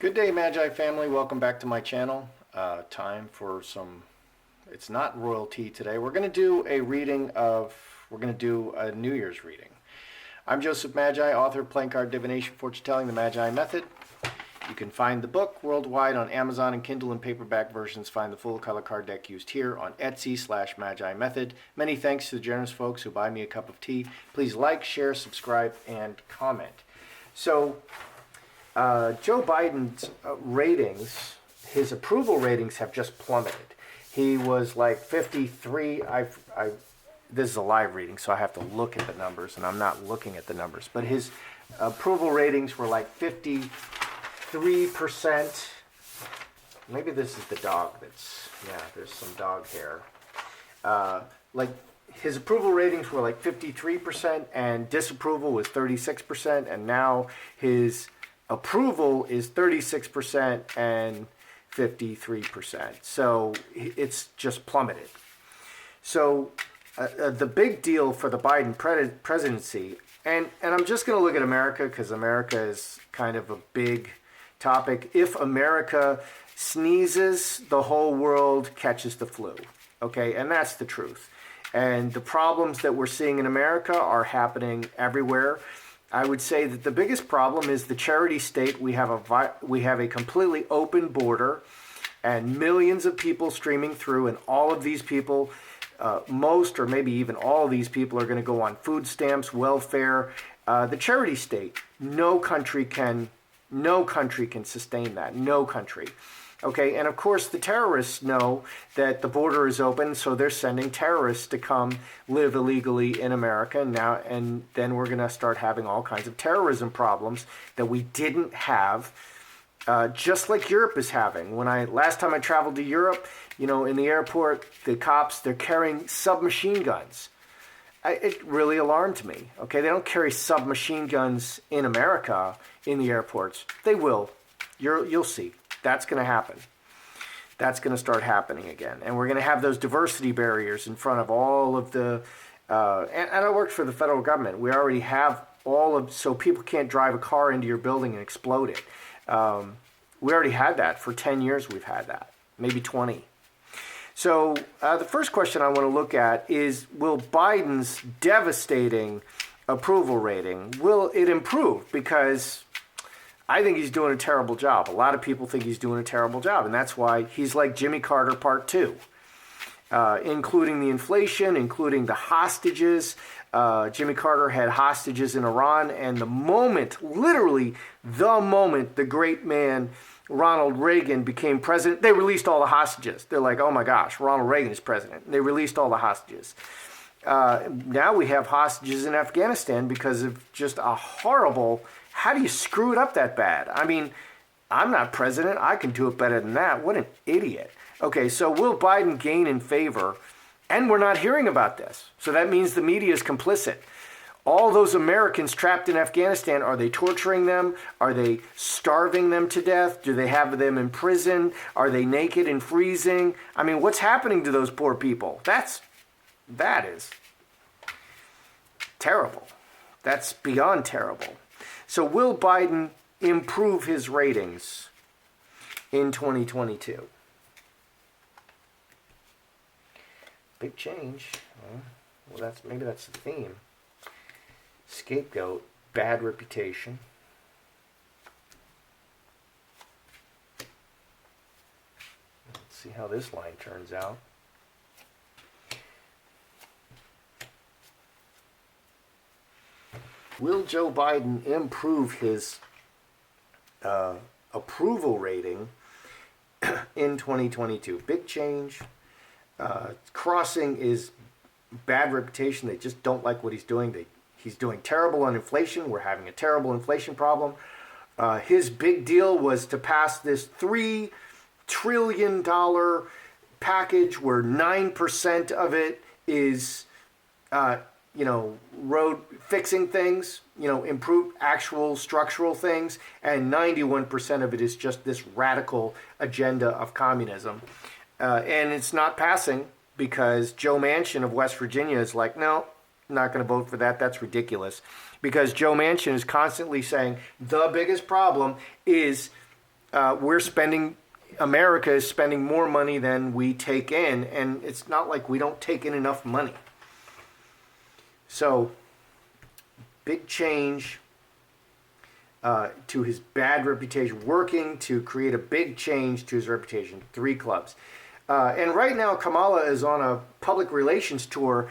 Good day, Magi family. Welcome back to my channel. Time for some, it's not royalty today. We're going to do a New Year's reading. I'm Joseph Magi, author of Playing Card Divination, Fortune Telling, the Magi Method. You can find the book worldwide on Amazon and Kindle and paperback versions. Find the full color card deck used here on Etsy/Magi Method. Many thanks to the generous folks who buy me a cup of tea. Please like, share, subscribe, and comment. So, Joe Biden's ratings, his approval ratings have just plummeted. He was like 53. This is a live reading, so I have to look at the numbers, and I'm not looking at the numbers. But his approval ratings were like 53%. Maybe this is the dog that's, yeah, there's some dog hair. Like his approval ratings were like 53%, and disapproval was 36%, and now his approval is 36% and 53%. So it's just plummeted. So the big deal for the Biden presidency, and I'm just going to look at America because America is kind of a big topic. If America sneezes, the whole world catches the flu. Okay, and that's the truth. And the problems that we're seeing in America are happening everywhere. I would say that the biggest problem is the charity state. We have a completely open border and millions of people streaming through, and all of these people, most or maybe even all of these people are going to go on food stamps, welfare. The charity state, no country can sustain that. No country. Okay, and of course the terrorists know that the border is open, so they're sending terrorists to come live illegally in America now, and then we're going to start having all kinds of terrorism problems that we didn't have, just like Europe is having. Last time I traveled to Europe, in the airport, the cops, they're carrying submachine guns. It really alarmed me. Okay, they don't carry submachine guns in America in the airports. They will. You'll see. That's going to happen. That's going to start happening again. And we're going to have those diversity barriers in front of all of the... and I worked for the federal government. We already have so people can't drive a car into your building and explode it. We already had that. For 10 years we've had that. Maybe 20. So the first question I want to look at is, will Biden's devastating approval rating, will it improve? Because I think he's doing a terrible job. A lot of people think he's doing a terrible job, and that's why he's like Jimmy Carter Part 2, including the inflation, including the hostages. Jimmy Carter had hostages in Iran, and literally the moment the great man Ronald Reagan became president, they released all the hostages. They're like, oh my gosh, Ronald Reagan is president. They released all the hostages. Now we have hostages in Afghanistan because of just a horrible... How do you screw it up that bad? I mean, I'm not president. I can do it better than that. What an idiot. Okay, so will Biden gain in favor? And we're not hearing about this. So that means the media is complicit. All those Americans trapped in Afghanistan, are they torturing them? Are they starving them to death? Do they have them in prison? Are they naked and freezing? I mean, what's happening to those poor people? That is terrible. That's beyond terrible. So will Biden improve his ratings in 2022? Big change. Well, maybe that's the theme. Scapegoat, bad reputation. Let's see how this line turns out. Will Joe Biden improve his approval rating in 2022? Big change. Crossing is bad reputation. They just don't like what he's doing. He's doing terrible on inflation. We're having a terrible inflation problem. His big deal was to pass this $3 trillion package where 9% of it is... road fixing things, improve actual structural things, and 91% of it is just this radical agenda of communism. And it's not passing because Joe Manchin of West Virginia is like, no, I'm not going to vote for that. That's ridiculous. Because Joe Manchin is constantly saying the biggest problem is America is spending more money than we take in, and it's not like we don't take in enough money. So, big change to his bad reputation, working to create a big change to his reputation. 3 clubs. And right now, Kamala is on a public relations tour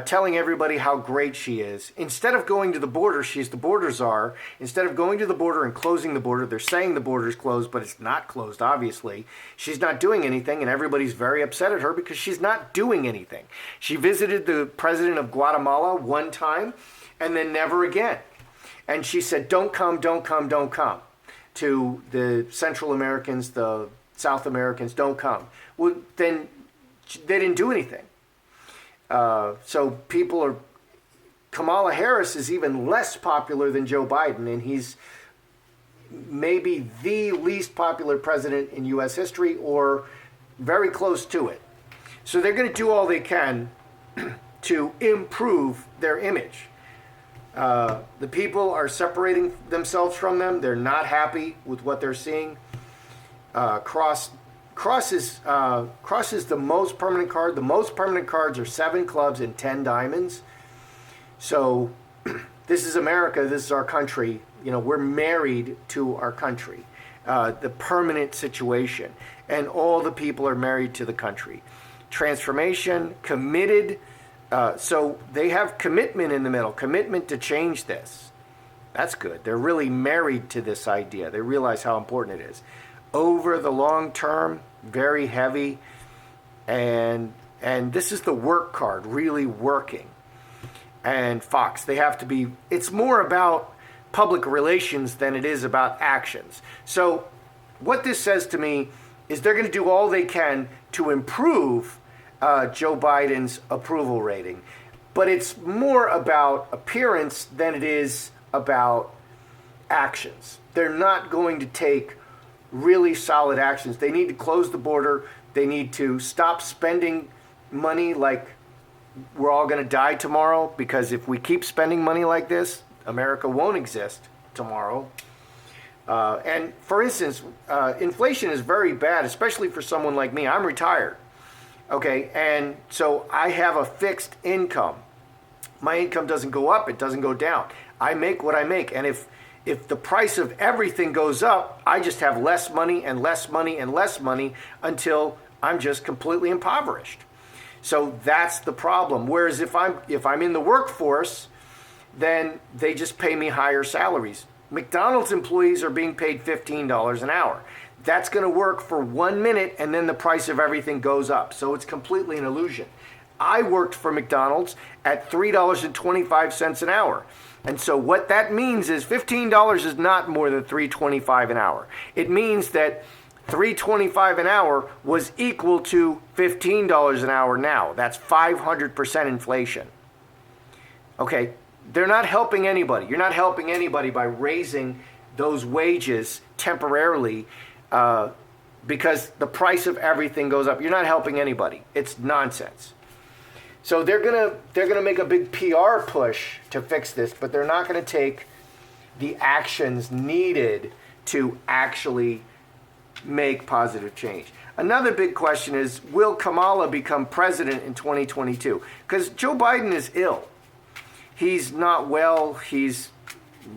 telling everybody how great she is. Instead of going to the border, she's the border czar. Instead of going to the border and closing the border, they're saying the border's closed, but it's not closed, obviously. She's not doing anything, and everybody's very upset at her because she's not doing anything. She visited the president of Guatemala one time, and then never again. And she said, don't come, don't come, don't come. To the Central Americans, the South Americans, don't come. Well, then they didn't do anything. So Kamala Harris is even less popular than Joe Biden, and he's maybe the least popular president in U.S. history, or very close to it. So they're going to do all they can to improve their image. The people are separating themselves from them. They're not happy with what they're seeing. Cross is the most permanent card. The most permanent cards are 7 clubs and 10 diamonds. So this is America. This is our country. You know, we're married to our country. The permanent situation. And all the people are married to the country. Transformation, committed. So they have commitment in the middle. Commitment to change this. That's good. They're really married to this idea. They realize how important it is. Over the long term, very heavy, and this is the work card, really working. And Fox, they have to be, it's more about public relations than it is about actions. So what this says to me is they're going to do all they can to improve Joe Biden's approval rating. But it's more about appearance than it is about actions. They're not going to take really solid actions. They need to close the border. They need to stop spending money like we're all going to die tomorrow, because if we keep spending money like this, America won't exist tomorrow. And for instance, inflation is very bad, especially for someone like me. I'm retired. Okay, and so I have a fixed income. My income doesn't go up, it doesn't go down. I make what I make, and if the price of everything goes up, I just have less money and less money and less money until I'm just completely impoverished. So that's the problem. Whereas if I'm in the workforce, then they just pay me higher salaries. McDonald's employees are being paid $15 an hour. That's going to work for 1 minute, and then the price of everything goes up. So it's completely an illusion. I worked for McDonald's at $3.25 an hour. And so what that means is $15 is not more than $3.25 an hour. It means that $3.25 an hour was equal to $15 an hour now. That's 500% inflation. Okay, they're not helping anybody. You're not helping anybody by raising those wages temporarily because the price of everything goes up. You're not helping anybody. It's nonsense. So they're gonna make a big PR push to fix this, but they're not gonna take the actions needed to actually make positive change. Another big question is, will Kamala become president in 2022? Because Joe Biden is ill. He's not well. He's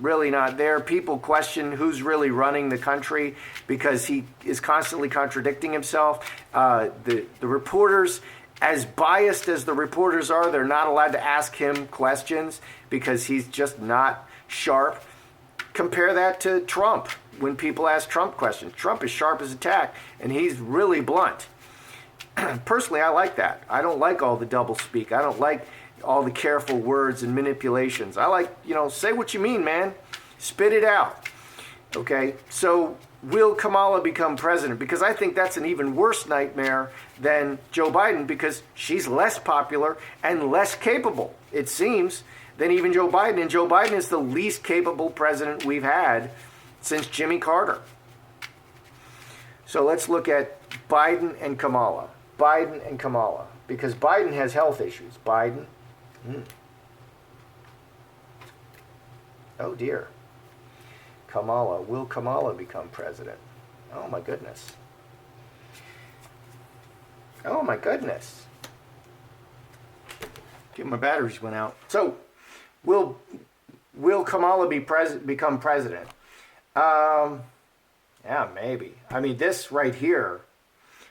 really not there. People question who's really running the country because he is constantly contradicting himself. The reporters, as biased as the reporters are, they're not allowed to ask him questions because he's just not sharp. Compare that to Trump. When people ask Trump questions, Trump is sharp as a tack, and he's really blunt. Personally, I like that. I don't like all the doublespeak. I don't like all the careful words and manipulations. I like, say what you mean, man. Spit it out. Okay? So will Kamala become president? Because I think that's an even worse nightmare than Joe Biden, because she's less popular and less capable, it seems, than even Joe Biden. And Joe Biden is the least capable president we've had since Jimmy Carter. So let's look at Biden and Kamala. Biden and Kamala. Because Biden has health issues. Biden. Oh dear. Kamala. Will Kamala become president? Oh my goodness. Oh my goodness. My batteries went out. So, will Kamala become president? Yeah, maybe. I mean, this right here,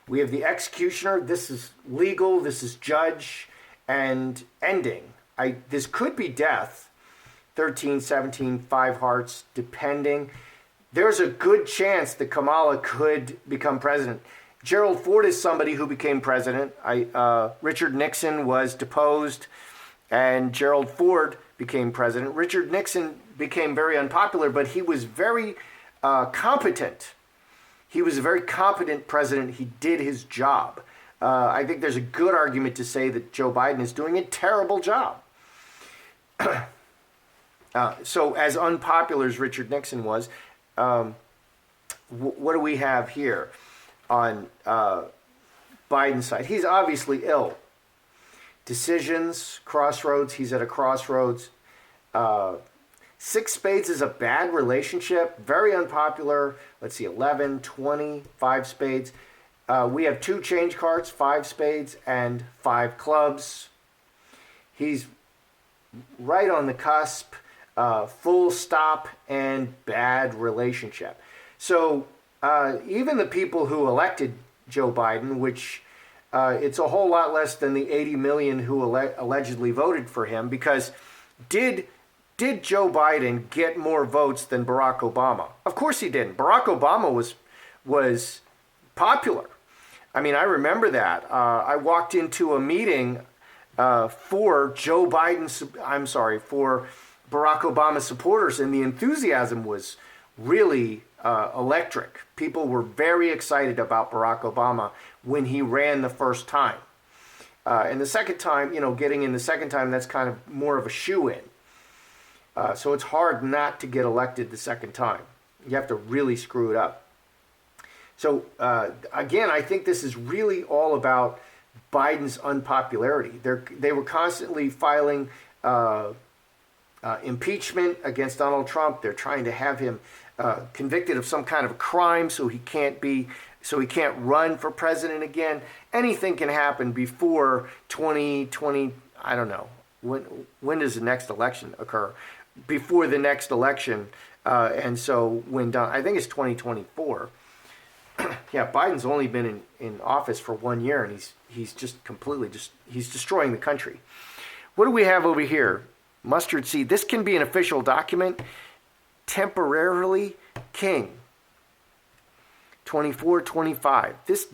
we have the executioner. This is legal. This is judge and ending. This could be death. 13, 17, 5 hearts, depending. There's a good chance that Kamala could become president. Gerald Ford is somebody who became president. Richard Nixon was deposed, and Gerald Ford became president. Richard Nixon became very unpopular, but he was very competent. He was a very competent president. He did his job. I think there's a good argument to say that Joe Biden is doing a terrible job. So as unpopular as Richard Nixon was, what do we have here on Biden's side? He's obviously ill. Decisions, crossroads. He's at a crossroads. 6 spades is a bad relationship. Very unpopular. Let's see, 11, 20, 5 spades. We have 2 change cards, 5 spades and 5 clubs. He's right on the cusp. Full stop and bad relationship. So even the people who elected Joe Biden, which it's a whole lot less than the 80 million who allegedly voted for him, because did Joe Biden get more votes than Barack Obama? Of course he didn't. Barack Obama was popular. I mean, I remember that. I walked into a meeting for Barack Obama supporters, and the enthusiasm was really electric. People were very excited about Barack Obama when he ran the first time. And the second time, getting in the second time, that's kind of more of a shoo-in. So it's hard not to get elected the second time. You have to really screw it up. So again, I think this is really all about Biden's unpopularity. They were constantly filing impeachment against Donald Trump. They're trying to have him convicted of some kind of crime so he can't run for president again. Anything can happen before 2020. I don't know when does the next election occur? Before the next election, and so when done, I think it's 2024. Yeah, Biden's only been in office for 1 year, and he's just completely he's destroying the country. What do we have over here? Mustard seed. This can be an official document. Temporarily king. 24, 25. This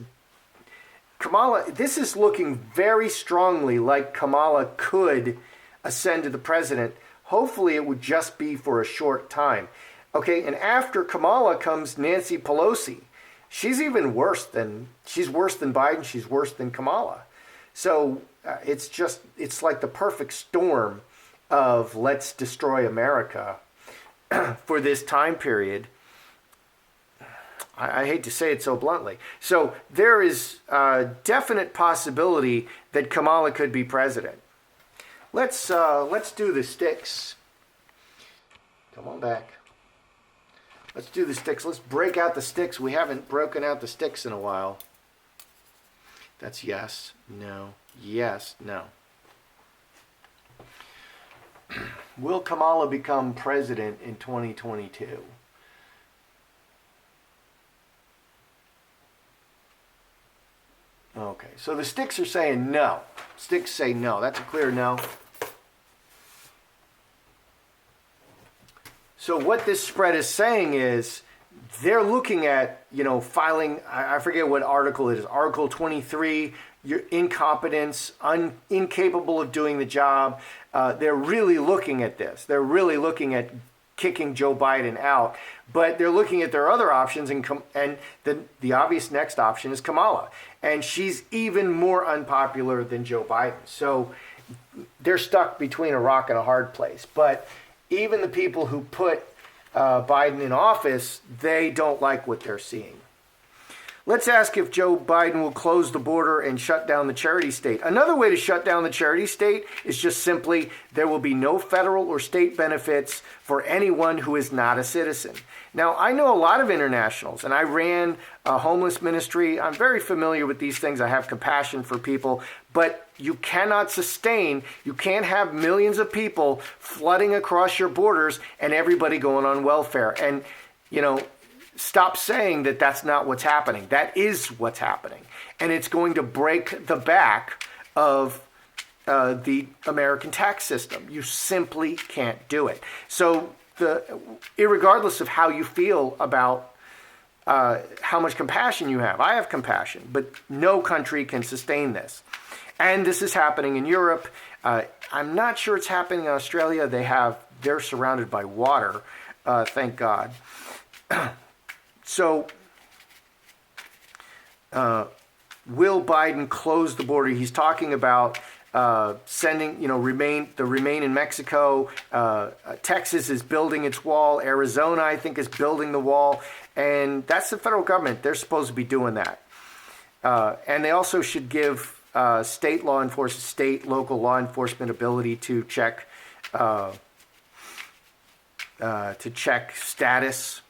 is looking very strongly like Kamala could ascend to the president. Hopefully it would just be for a short time. Okay, and after Kamala comes Nancy Pelosi. She's worse than Biden. She's worse than Kamala. So it's like the perfect storm of let's destroy America for this time period. I hate to say it so bluntly. So there is a definite possibility that Kamala could be president. Let's do the sticks. Come on back. Let's do the sticks. Let's break out the sticks. We haven't broken out the sticks in a while. That's yes, no, yes, no. Will Kamala become president in 2022? Okay, so the sticks are saying no. Sticks say no. That's a clear no. So what this spread is saying is they're looking at, filing, I forget what article it is, Article 23, your incompetence, incapable of doing the job. They're really looking at this. They're really looking at kicking Joe Biden out. But they're looking at their other options, and the obvious next option is Kamala. And she's even more unpopular than Joe Biden. So they're stuck between a rock and a hard place. But even the people who put Biden in office, they don't like what they're seeing. Let's ask if Joe Biden will close the border and shut down the charity state. Another way to shut down the charity state is just simply there will be no federal or state benefits for anyone who is not a citizen. Now, I know a lot of internationals, and I ran a homeless ministry. I'm very familiar with these things. I have compassion for people, but you cannot sustain, you can't have millions of people flooding across your borders and everybody going on welfare. And, stop saying that that's not what's happening. That is what's happening. And it's going to break the back of the American tax system. You simply can't do it. So irregardless of how you feel about how much compassion you have, I have compassion, but no country can sustain this. And this is happening in Europe. I'm not sure it's happening in Australia. They're surrounded by water, thank God. So, will Biden close the border? He's talking about sending, remain in Mexico. Texas is building its wall. Arizona, I think, is building the wall. And that's the federal government. They're supposed to be doing that. And they also should give state, local law enforcement ability to check status,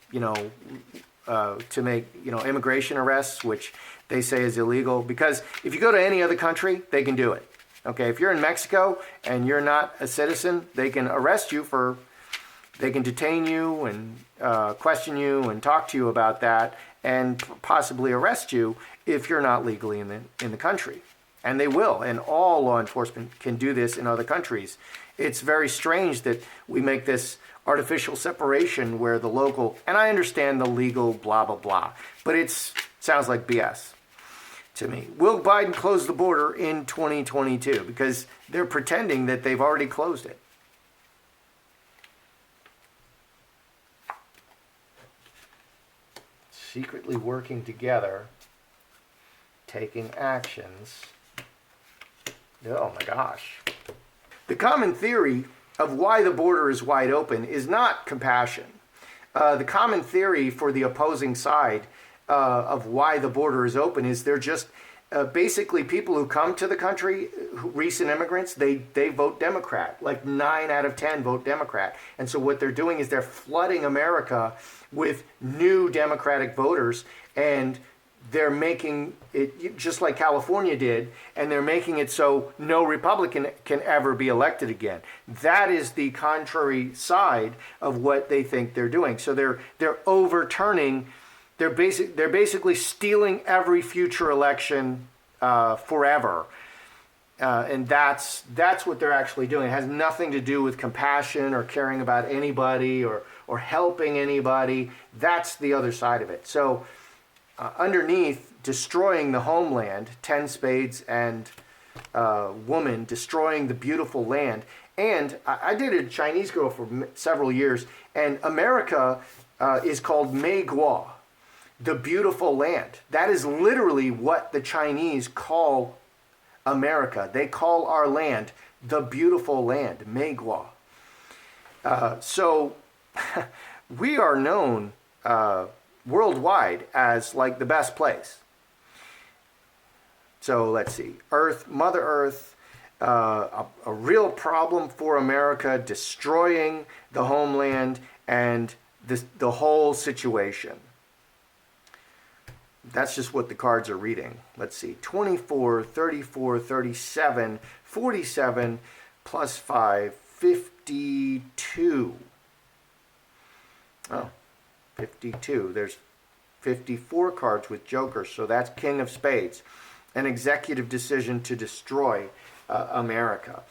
to make, immigration arrests, which they say is illegal. Because if you go to any other country, they can do it. Okay, if you're in Mexico and you're not a citizen, they can arrest you they can detain you and question you and talk to you about that and possibly arrest you if you're not legally in the country. And they will, and all law enforcement can do this in other countries. It's very strange that we make this artificial separation where the local, and I understand the legal blah, blah, blah, but it sounds like BS to me. Will Biden close the border in 2022? Because they're pretending that they've already closed it. Secretly working together, taking actions. Oh my gosh. The common theory of why the border is wide open is not compassion. The common theory for the opposing side of why the border is open is they're just basically people who come to the country, recent immigrants, they vote Democrat. Like 9 out of 10 vote Democrat. And so what they're doing is they're flooding America with new Democratic voters, and they're making it just like California did, and they're making it so no Republican can ever be elected again. That is the contrary side of what they think they're doing. So they're overturning, they're basically stealing every future election forever. And that's what they're actually doing. It has nothing to do with compassion or caring about anybody or helping anybody. That's the other side of it. So underneath, destroying the homeland, 10 spades and woman, destroying the beautiful land. And I dated a Chinese girl for several years, and America is called Meiguo, the beautiful land. That is literally what the Chinese call America. They call our land the beautiful land, Meiguo. So we are known worldwide as like the best place. So let's see, Mother Earth, a real problem for America, destroying the homeland and the whole situation. That's just what the cards are reading. Let's see, 24, 34, 37, 47, plus 5, 52. Oh, 52. There's 54 cards with jokers, so that's King of Spades. An executive decision to destroy America.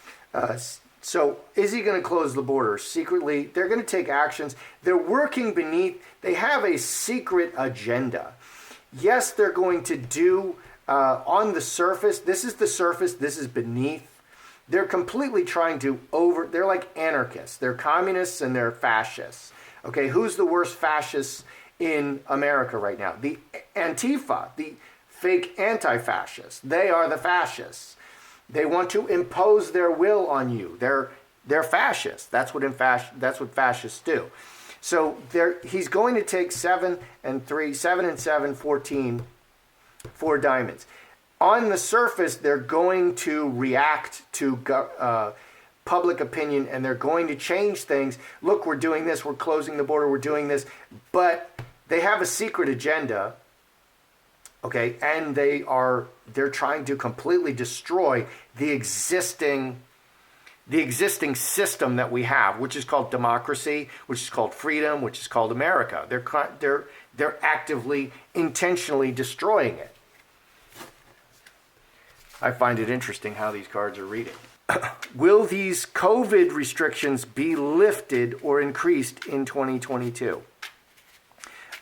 So is he going to close the border? Secretly, they're going to take actions. They're working beneath. They have a secret agenda. Yes, they're going to do on the surface. This is the surface. This is beneath. They're completely trying to they're like anarchists. They're communists and they're fascists. Okay, who's the worst fascists in America right now? The Antifa, the fake anti-fascists. They are the fascists. They want to impose their will on you. They're fascists. That's what fascists do. So he's going to take 7 and 3, 7 and 7, 14, Four diamonds. On the surface, they're going to react to public opinion, and they're going to change things. Look, we're doing this, we're closing the border, we're doing this. But they have a secret agenda, okay? And they're trying to completely destroy the existing system that we have, which is called democracy, which is called freedom, which is called America. They're actively, intentionally destroying it. I find it interesting how these cards are reading. Will these COVID restrictions be lifted or increased in 2022?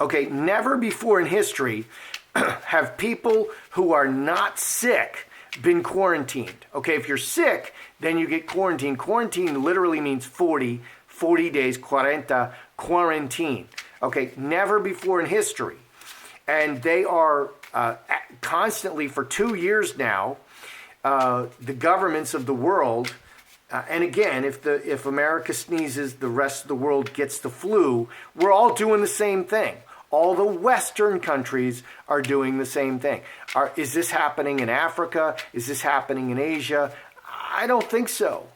Okay, never before in history have people who are not sick been quarantined. Okay, if you're sick, then you get quarantined. Quarantine literally means 40 days, 40, quarantine. Okay, never before in history. And they are constantly, for 2 years now, the governments of the world, and again, if America sneezes, the rest of the world gets the flu, we're all doing the same thing. All the Western countries are doing the same thing. Is this happening in Africa? Is this happening in Asia? I don't think so.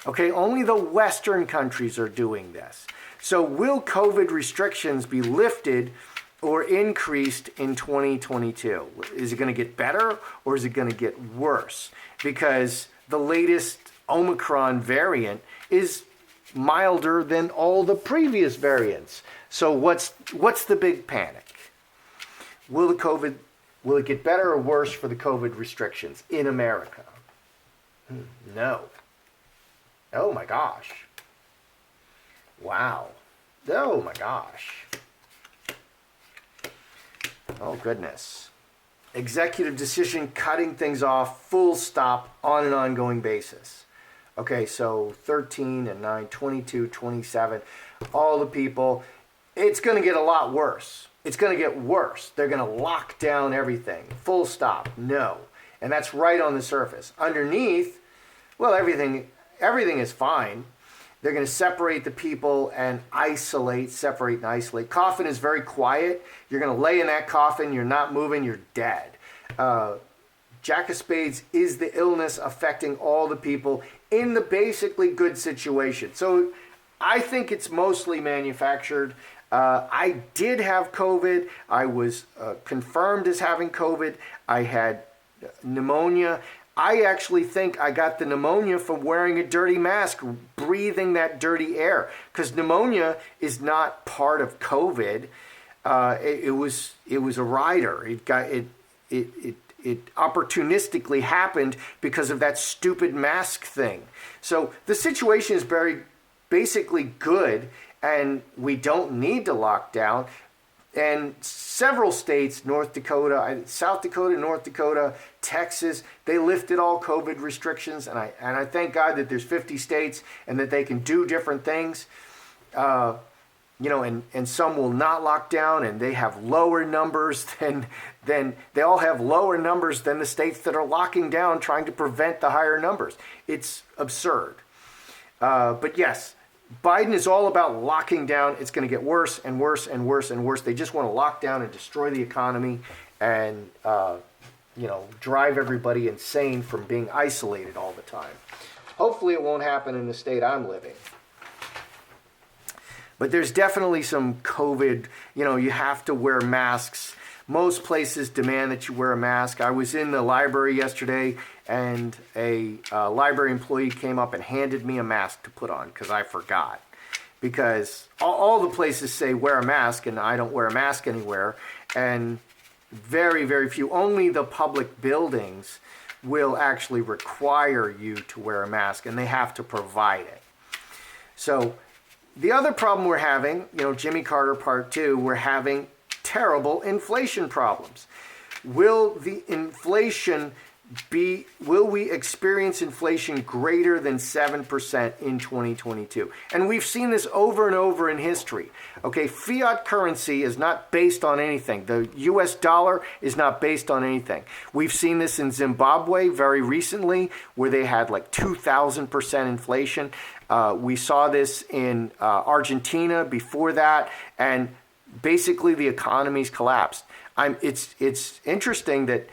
Okay, only the Western countries are doing this. So will COVID restrictions be lifted or increased in 2022? Is it going to get better or is it going to get worse? Because the latest Omicron variant is milder than all the previous variants. So what's the big panic? Will it get better or worse for the COVID restrictions in America? No. Oh my gosh. Wow. Oh my gosh. Oh goodness. Executive decision cutting things off, full stop, on an ongoing basis. Okay, so 13 and 9, 22, 27, all the people. It's going to get a lot worse. It's going to get worse. They're going to lock down everything. Full stop. No. And that's right on the surface. Underneath, well, everything is fine. They're going to separate the people and separate and isolate. Coffin is very quiet. You're going to lay in that coffin. You're not moving. You're dead. Jack of Spades is the illness affecting all the people in the basically good situation. So I think it's mostly manufactured. I did have COVID. I was confirmed as having COVID. I had pneumonia. I actually think I got the pneumonia from wearing a dirty mask, breathing that dirty air. Because pneumonia is not part of COVID. It was a rider. It opportunistically happened because of that stupid mask thing. So the situation is very basically good, and we don't need to lock down. And several states, South Dakota, North Dakota, Texas, they lifted all COVID restrictions. And I thank God that there's 50 states and that they can do different things. And some will not lock down, and they have lower numbers than they all have lower numbers than the states that are locking down, trying to prevent the higher numbers. It's absurd. But yes, Biden is all about locking down. It's going to get worse and worse and worse and worse. They just want to lock down and destroy the economy and drive everybody insane from being isolated all the time. Hopefully it won't happen in the state I'm living. But there's definitely some COVID, you have to wear masks. Most places demand that you wear a mask. I was in the library yesterday, and a library employee came up and handed me a mask to put on because I forgot. Because all the places say wear a mask, and I don't wear a mask anywhere. And very, very few, only the public buildings will actually require you to wear a mask, and they have to provide it. So the other problem we're having, Jimmy Carter Part 2, we're having terrible inflation problems. Will we experience inflation greater than 7% in 2022? And we've seen this over and over in history. Okay, fiat currency is not based on anything. The US dollar is not based on anything. We've seen this in Zimbabwe very recently, where they had like 2,000% inflation. We saw this in Argentina before that, and basically the economy's collapsed. It's interesting that,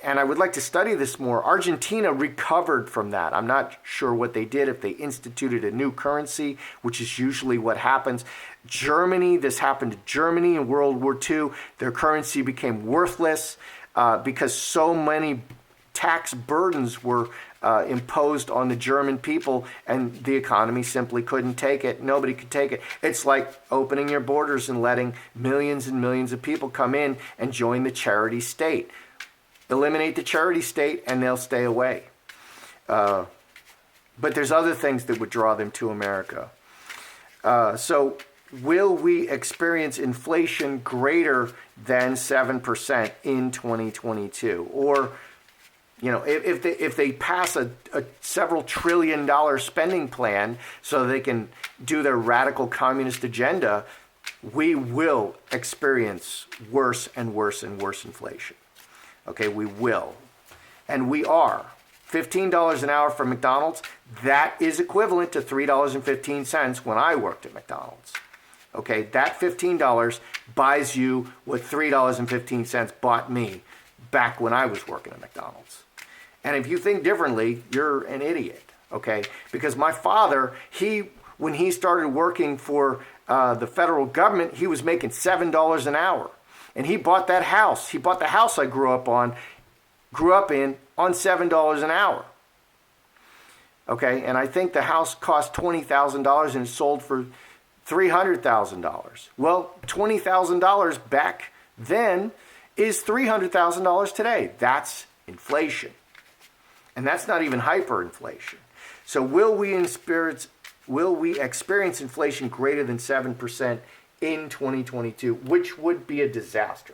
and I would like to study this more. Argentina recovered from that. I'm not sure what they did, if they instituted a new currency, which is usually what happens. Germany, this happened to Germany in World War II. Their currency became worthless because so many tax burdens were imposed on the German people, and the economy simply couldn't take it. Nobody could take it. It's like opening your borders and letting millions and millions of people come in and join the charity state. Eliminate the charity state and they'll stay away. But there's other things that would draw them to America. So will we experience inflation greater than 7% in 2022? Or, if they pass a several $1 trillion spending plan so they can do their radical communist agenda, we will experience worse and worse and worse inflation. Okay, we will. And we are. $15 an hour for McDonald's, that is equivalent to $3.15 when I worked at McDonald's. Okay, that $15 buys you what $3.15 bought me back when I was working at McDonald's. And if you think differently, you're an idiot, okay? Because my father, when he started working for the federal government, he was making $7 an hour. And he bought that house. He bought the house I grew up in on $7 an hour. Okay, and I think the house cost $20,000 and it sold for $300,000. Well, $20,000 back then is $300,000 today. That's inflation. And that's not even hyperinflation. So will we experience inflation greater than 7% in 2022, which would be a disaster?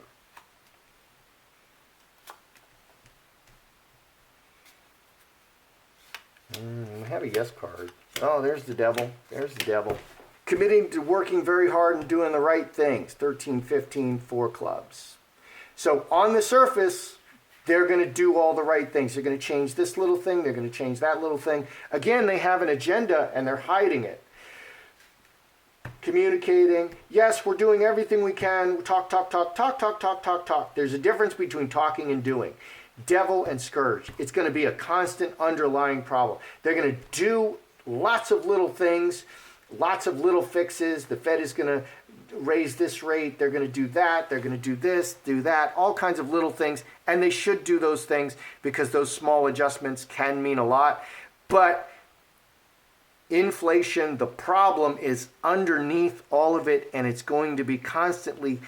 I have a yes card. Oh, there's the devil. There's the devil. Committing to working very hard and doing the right things. 13, 15, 4 clubs. So on the surface, they're going to do all the right things. They're going to change this little thing. They're going to change that little thing. Again, they have an agenda and they're hiding it. Communicating. Yes, we're doing everything we can. Talk. There's a difference between talking and doing. Devil and scourge. It's going to be a constant underlying problem. They're going to do lots of little things, lots of little fixes. The Fed is going to raise this rate. They're going to do that. They're going to do this, do that, all kinds of little things. And they should do those things because those small adjustments can mean a lot. But inflation, the problem is underneath all of it, and it's going to be constantly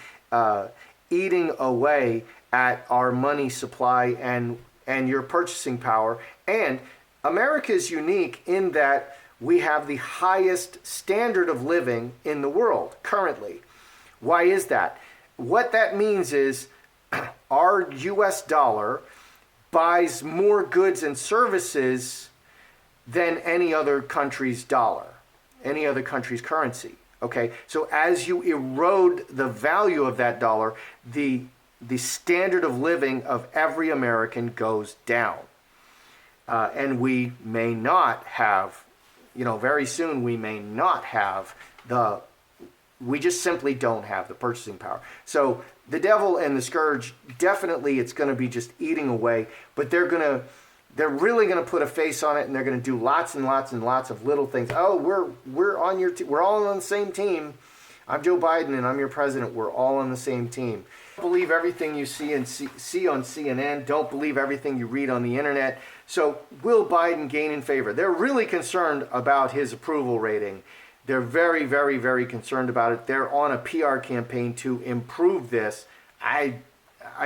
eating away at our money supply and your purchasing power. And America is unique in that we have the highest standard of living in the world currently. Why is that? What that means is our US dollar buys more goods and services than any other country's dollar, any other country's currency. Okay, so as you erode the value of that dollar, the standard of living of every American goes down. And we may not have, very soon we may not have we just simply don't have the purchasing power. So the devil and the scourge, definitely it's going to be just eating away, but they're really going to put a face on it, and they're going to do lots and lots and lots of little things. Oh, we're on your we're all on the same team. I'm Joe Biden and I'm your president. We're all on the same team. Don't believe everything you see on CNN. Don't believe everything you read on the internet. So will Biden gain in favor? They're really concerned about his approval rating. They're very, very, very concerned about it. They're on a PR campaign to improve this. I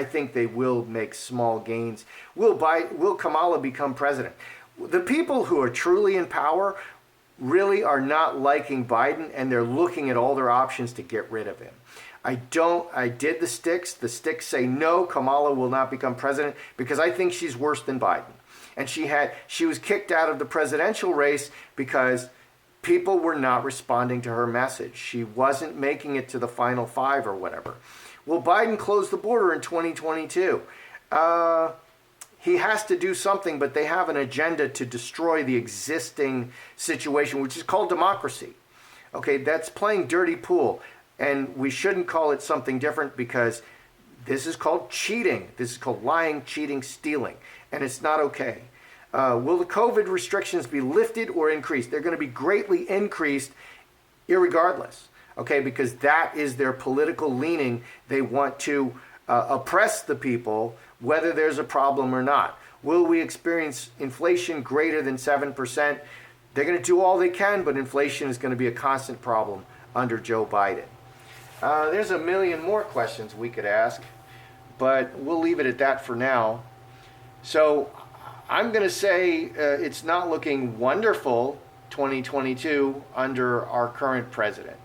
think they will make small gains. Will Kamala become president? The people who are truly in power really are not liking Biden, and they're looking at all their options to get rid of him. I did the sticks. The sticks say no, Kamala will not become president because I think she's worse than Biden. And she was kicked out of the presidential race because people were not responding to her message. She wasn't making it to the final 5 or whatever. Will Biden close the border in 2022? He has to do something, but they have an agenda to destroy the existing situation, which is called democracy. Okay, that's playing dirty pool. And we shouldn't call it something different because This is called cheating. This is called lying, cheating, stealing, and it's not okay. Will the COVID restrictions be lifted or increased? They're going to be greatly increased irregardless, okay, because that is their political leaning. They want to oppress the people, whether there's a problem or not. Will we experience inflation greater than 7%? They're going to do all they can, but inflation is going to be a constant problem under Joe Biden. There's a million more questions we could ask, but we'll leave it at that for now. So I'm going to say it's not looking wonderful 2022 under our current president.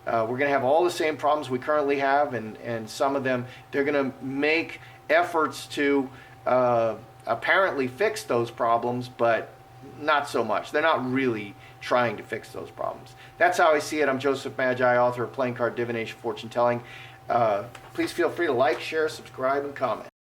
We're going to have all the same problems we currently have, and some of them, they're going to make efforts to apparently fix those problems, but not so much. They're not really trying to fix those problems. That's how I see it. I'm Joseph Magi, author of Playing Card Divination Fortune Telling. Please feel free to like, share, subscribe, and comment.